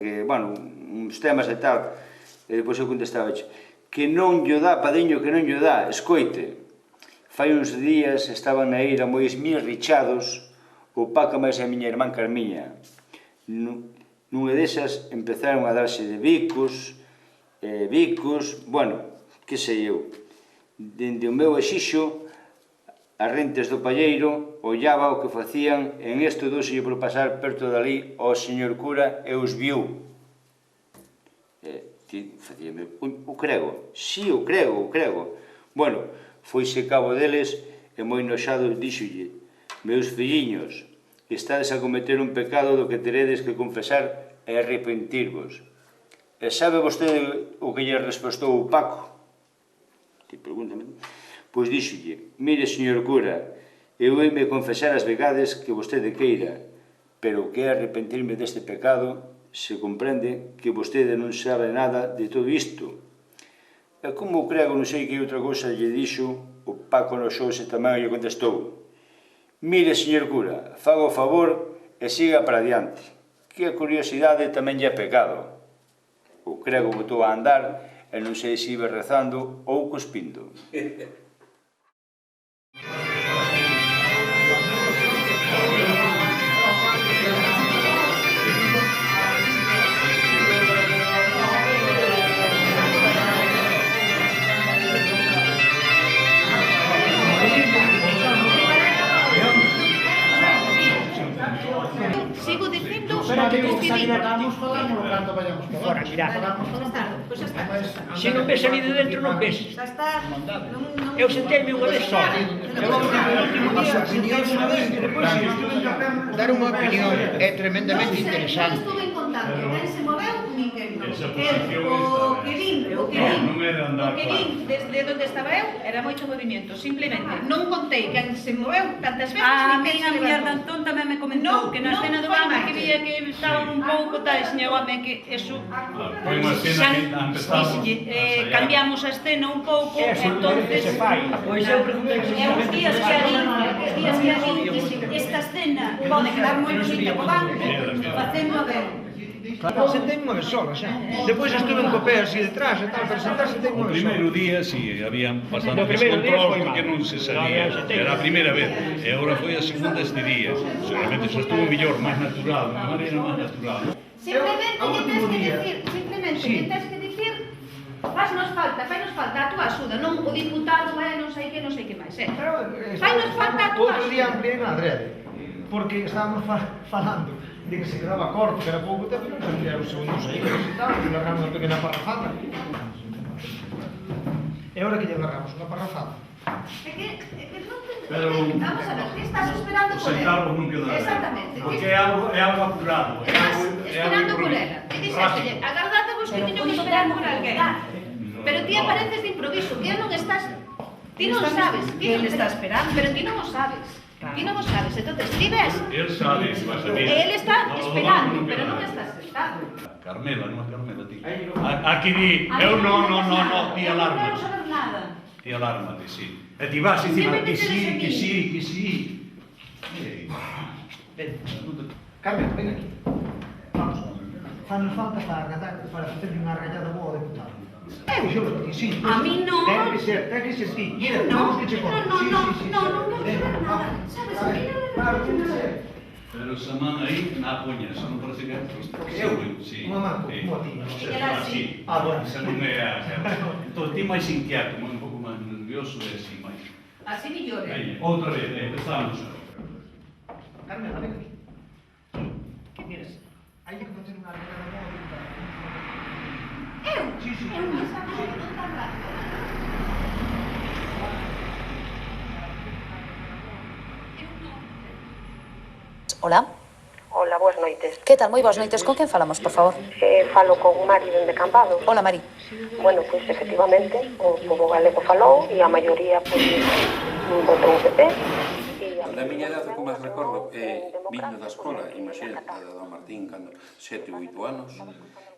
bueno, uns temas e tal, e depois eu contestaba, que non lle dá, padiño, que non lle dá, escoite, fai uns días estaban na ira moi esmirrichados o Paco máis a miña irmán Carmiña. Nunha desas empezaron a darse de bicos, bueno, que sei eu, dende o meu exixo, as rentes do palleiro, ollaba o que facían, en isto douselle por pasar perto dali ao señor cura e os viu. Facíame, o crego, si, o crego. Bueno, foise cabo deles e moi noxado díxolle, meus filliños, estades a cometer un pecado do que teredes que confesar e arrepentirvos. E sabe vostede o que lle respostou o Paco? Pregúntame. Pois díxolle, mire, señor cura, eu me confesar as vegades que vostede queira, pero o que é arrepentirme deste pecado se comprende que vostede non sabe nada de todo isto. E como crego non sei que outra cousa lle dixo, o Paco noxouse tamén lle contestou, mire, señor cura, faga o favor e siga para adiante, que a curiosidade tamén lle é pecado. O crego botou a andar e non sei se iba rezando ou cuspindo. Sigo dicindo Pero que que te salir digo. acabamos falando cando vayamos a Fora, mira. Pois xa está. Se non ves ali de dentro, non ves. Xa está. Eu senteime unha vez só. Dar unha opinión é tremendamente interesante. Non estuve en contacto, quen se moveu, ninguén. O que vin desde onde estaba eu era moito movimento, simplemente. Non contei quen se moveu tantas veces. A miña muller de Antón tamén me comentou que na escena do Bama que vía que estaban un pouco tal, señor home, que eso Foi unha escena que empezamos cambiamos a escena un pouco, entonces Pois eu preguntei e uns días que ali esta escena pode quedar moi bonita co banco facendo a ver. Claro, sentei unha vez sola, xa. Depois estuve en copé así detrás e tal, pero sentarse sentei unha O vez sola. primeiro día, si, había bastante No primeiro día descontrol foi porque mal. non se sabía. Era a primeira vez. E agora foi a segunda este día. Seguramente xa estuvo mellor, máis natural, unha maneira máis natural. Simplemente que tens que dicir, fainos falta a túa axuda, non o diputado non sei que máis, fainos falta a túa Outro día axuda. amplié na adrede, porque estábamos falando de que se quedaba corto, que era pouco tempo, non ampliar os segundos aí, e tal, e largamos unha pequena parrafada. E agora que lle largamos unha parrafada? É que non te... Pero- Vamos a ver, que estás esperando por Sentarvos ela? non queda. Exactamente. Porque é algo apurado. Estás esperando por ela. E dixéstelle, agardate vos que teño que esperar por alguén. Pero ti apareces de improviso, que non estás... Ti non sabes, Que ele está esperando. pero ti non o sabes. Ti non o sabes, entonces ti ves. El sabe que vas a ver. E ele está esperando, pero non estás sentado. Carmela, non é Carmela, ti. Aquí di, eu non, ti Eu non quero alarma. saber nada. Ti alarma, sí. E ti vas e dicir que sí. Carmen, ven aquí. Vamos. Fanos falta para facer unha rayada boa ao deputado. Xo, sí. A mí non. Ten que ser ti. Mira, No, temos que che contar. no, Sí. non quero saber nada. Sabes, Vale, a mí non me claro, ten que ser. Pero esa man aí na poña, xa non parece que é. Eu? Sí. Unha man, Sí. como a ti. Era así. Ah, bueno. Esa non é a... Entón, ti máis inquieto, un pouco máis nervioso e así máis. Así millor. Veña, outra vez, empezamos. Carmen, ven aquí. Que mires, hai que facer unha rayada boa ao deputado. Eu? Sí. Eu non sabes non tan rápido. Hola, Hola, boas noites. que tal? Moi boas noites. Con quen falamos, por favor? Falo con Mari dende Cambados. Hola, Mari. Bueno, pois efectivamente, o pobo galego falou e a maioría pois votou o PP. Da miña edad, como as recordo, viño da escola, imagínate, da Don Martín, cando 7 ou 8 anos,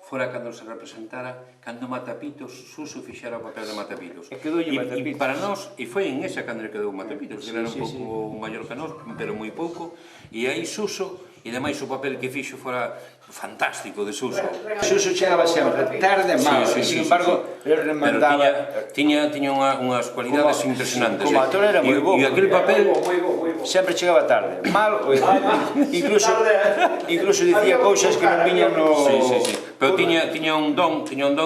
fora cando se representara, cando Matapitos, Suso fixera o papel de Matapitos. E quedoulle Matapitos. E para nós, e foi en esa cando quedou Matapitos, que era un Sí, pouco maior que nós, pero moi pouco, e aí Suso, e demais o papel que fixo fora fantástico de Suso. Suso chegaba sempre tarde e mal, sin embargo, ele remandaba... Pero tiña unhas cualidades impresionantes. Como actor era moi bo. E aquel papel... Sempre chegaba tarde, mal, incluso dicía cousas que non viñan no... Sí. Pero tiña un don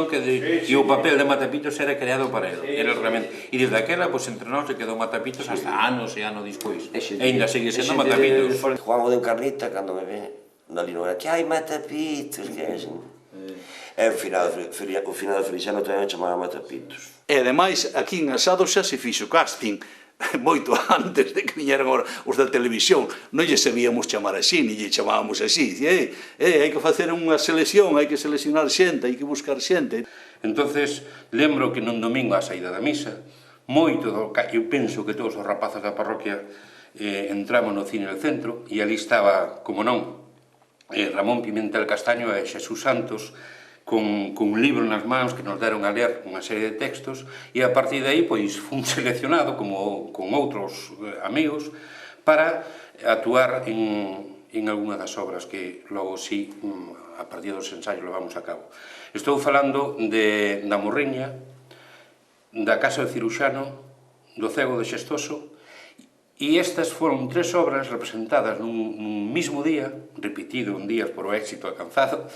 que e o papel de Matapitos era creado para ele. Era realmente... E desde aquela, pois, entre nós, se quedou Matapitos hasta anos e anos despois. E ainda sigue sendo Matapitos. Juan o de Encarnita, cando me ve na linoera, que hai Matapitos, que é assim. E o final de Feliciano tamén chamaba Matapitos. E ademais, aquí en Asado xa se fixo casting moito antes de que viñeran os da televisión. Non lle sabíamos chamar así, ni lle chamábamos así. Hai que facer unha selección, hai que seleccionar xente, hai que buscar xente. Entonces, lembro que nun domingo á saída da misa, eu penso que todos os rapazos da parroquia entramos no cine del centro e ali estaba, como non, Ramón Pimentel Castaño e Xesús Santos con un libro nas mans que nos deron a ler unha serie de textos e a partir de aí pois fun seleccionado con outros amigos para actuar en algunha das obras que logo sí, a partir dos ensaios levamos a cabo. Estou falando da Morriña, da Casa do Ciruxano, do Cego de Xestoso, e estas foron 3 obras representadas nun mismo día, repetido un día por o éxito alcanzado,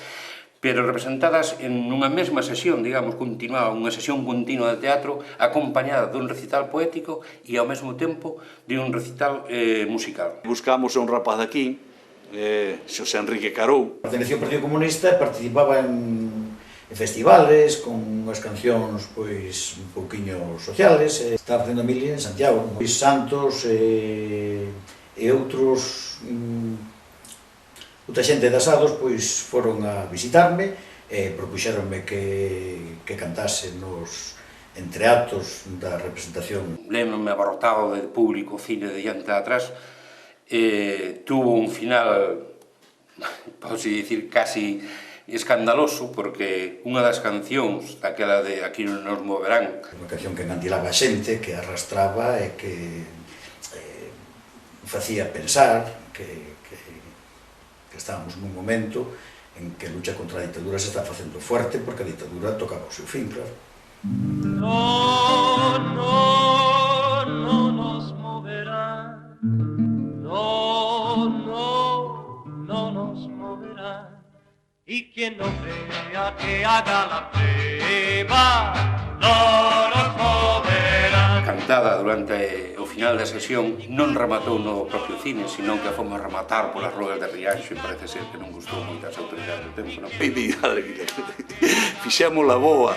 pero representadas en unha mesma sesión, digamos, continuada, unha sesión continua de teatro acompañada dun recital poético e ao mesmo tempo de un recital musical. Buscamos a un rapaz aquí, Xosé Enrique Carou. Pertenecía ao Partido Comunista e participaba en festivales con unhas cancións pois un pouquiño sociales. Estaba facendo a mili en Santiago, Luis Santos e outros outra xente de Asados pois foron a visitarme e propuxéronme que cantase nos entreatos da representación. Lembro-me abarrotado de público, cine de diante de atrás, tuvo un final, posso dicir, casi escandaloso, porque unha das cancións, aquela de Aquí non nos moverán, unha canción que engantilaba a xente, que arrastraba e que facía pensar que estábamos nun momento en que a lucha contra a ditadura se está facendo fuerte porque a ditadura tocaba o seu fin, claro. No nos moverá, no nos moverá, y quien no crea que haga la prueba, no nos moverá. Cantada durante o final da sesión, non rematou no propio cine, senón que a fomos rematar polas ruedas de Rianxo e parece ser que non gustou moito as autoridades do tempo, non? Fixemos a boa,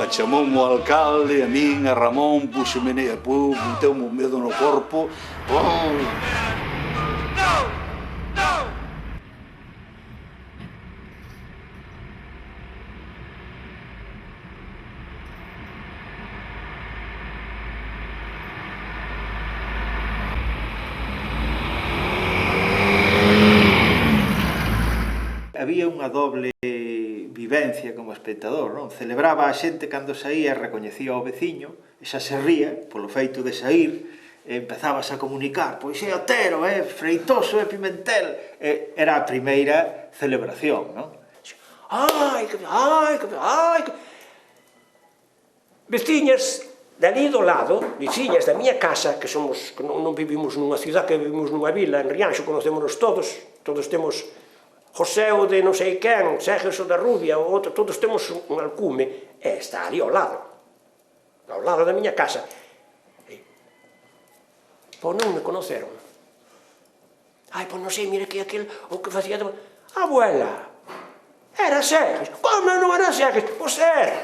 chamoume o alcalde, a min, a Ramón, puxeme meteu-me o medo no corpo. Había unha doble vivencia como espectador, non? Celebraba a xente cando saía, recoñecía ao veciño, e xa se ría polo feito de sair, e empezabas a comunicar, pois é Otero, é Freitoso, é Pimentel, era a primeira celebración, non? Veciñas dali do lado, veciñas da miña casa, que non vivimos nunha ciudad, que vivimos nunha vila, en Rianxo, conocémonos todos temos José o de non sei quen, Sergio o da Rubia, todos temos un alcume, e está ali ao lado da miña casa. Pois non me conoceron. Pois non sei, mire que aquel, o que facía... Abuela, era Sergio. Como non era Sergio? Pois era.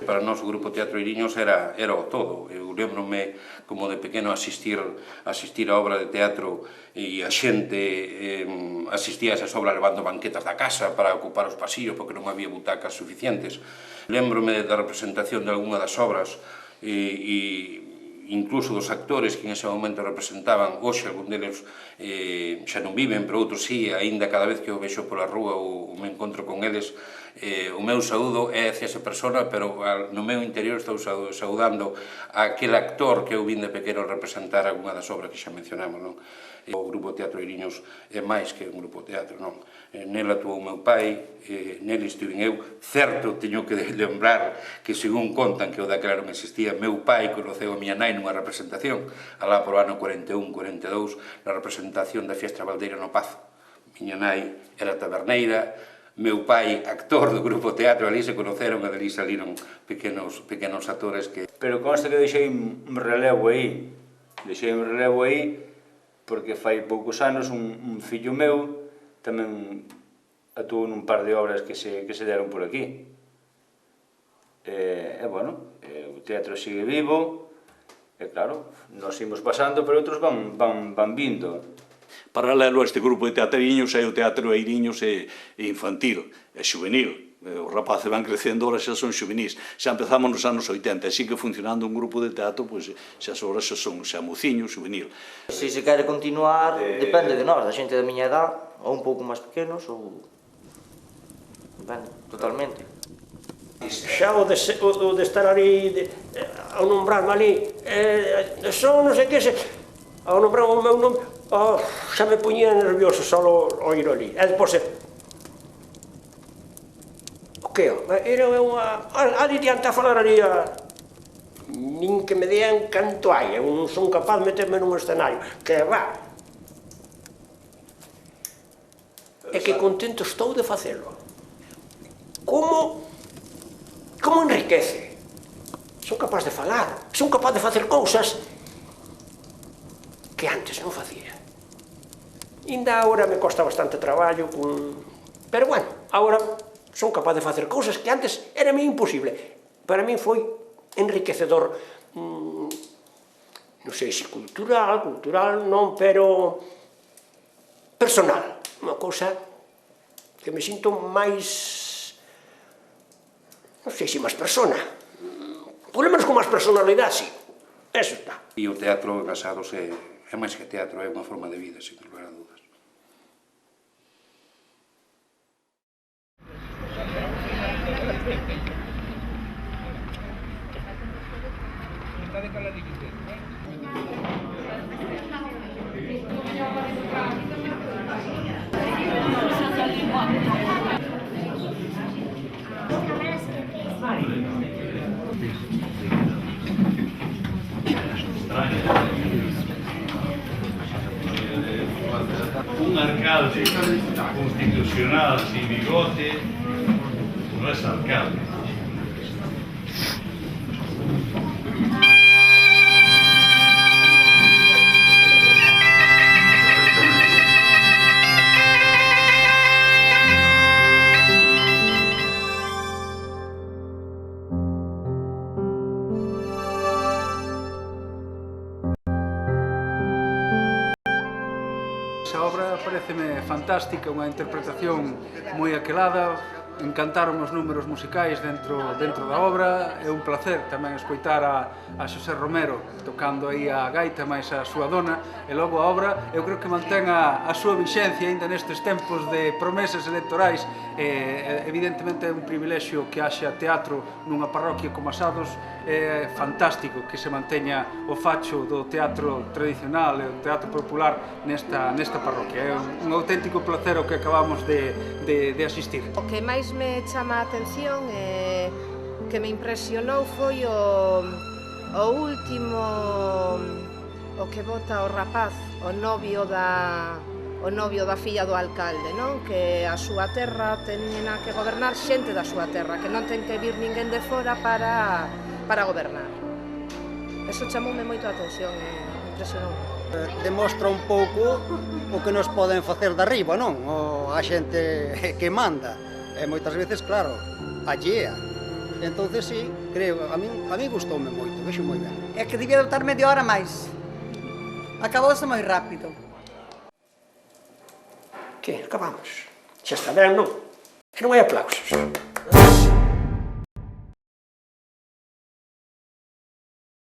Para nós o Grupo Teatro Iriños era o todo. Eu lembro-me como de pequeno asistir a obra de teatro e a xente asistía a esas obras levando banquetas da casa para ocupar os pasillos porque non había butacas suficientes. Lembro-me da representación de algunha das obras e incluso dos actores que en ese momento representaban. Hoxe algún deles xa non viven, pero outros sí, aínda cada vez que o vexo pola rúa ou me encontro con eles, o meu saúdo é hacia esa persona, pero no meu interior estou saudando a aquel actor que eu vin de pequeno representar algunha das obras que xa mencionamos, non? O Grupo Teatro Eiriños é máis que un grupo teatro, non? Nel actuou o meu pai, nel estive eu. Certo, teño que lembrar que, según contan que o daquela non existía, meu pai conoceu a miña nai nunha representación, alá por ano 41-42, na representación da Fiestra Valdeira no Pazo. Miña nai era taberneira, meu pai, actor do grupo teatro, ali se conoceron, e dali saliron pequenos actores que... Pero consta que deixei un relevo aí, porque fai poucos anos un fillo meu tamén actuou nun par de obras que se deron por aquí. E, bueno, o teatro sigue vivo, e claro, nos imos pasando, pero outros van vindo. Paralelo a este grupo de teatriños hai o teatro Eiriños e infantil, e juvenil. Os rapaces van crecendo, ahora xa son juvenis. Xa empezamos nos anos 80, e sigue funcionando un grupo de teatro, pois xa ahora xa son xa mociño, juvenil. Se se quere continuar, depende de nós, da xente da miña edad, ou un pouco máis pequenos, ou... Depende, totalmente. Xa o de estar ali, ao nombrarme ali, son non sei que, ao nombrar o meu nome, xa me poñía nervioso só oír ali. E depois, o que? Era ali diante a falar ali, nin que me dean canto hai, eu non son capaz de meterme nun escenario, que va. E que contento estou de facelo. Como enriquece? Son capaz de falar, son capaz de facer cousas que antes non facía. Ainda agora me costa bastante traballo, pero bueno, agora son capaz de facer cousas que antes era imposible. Para min foi enriquecedor, non sei se cultural non, pero personal. Unha cousa que me sinto máis, non sei se máis persona, por lo menos con máis personalidade, sí. Eso está. E o teatro Casados é máis que teatro, é unha forma de vida, sin lugar a dudas. Un alcalde constitucional sin bigote no es alcalde. Esa obra pareceme fantástica, unha interpretación moi aquelada, encantaron os números musicais dentro da obra, é un placer tamén escoitar a Xosé Romero tocando aí a gaita máis a súa dona, e logo a obra eu creo que mantén a súa vixencia aínda nestes tempos de promesas electorais. Evidentemente é un privilexio que haxa teatro nunha parroquia como Asados, é fantástico que se manteña o facho do teatro tradicional e o teatro popular nesta parroquia. É un auténtico placer o que acabamos de asistir. O que máis me chama a atención e que me impresionou foi o último, o que vota o rapaz, o novio da filla do alcalde, non? Que a súa terra teñena que gobernar xente da súa terra, que non ten que vir ninguén de fora para gobernar. Eso chamoume moito a atención e impresionou. Demostra un pouco o que nos poden facer de arriba, non? A xente que manda. E moitas veces, claro, allea. Entonces, sí, creo, a mí gustoume moito, vexo moi ben. É que debía dotar media hora máis. Acabouse moi rápido. Que, acabamos? Xa está ben, non? Que non hai aplausos.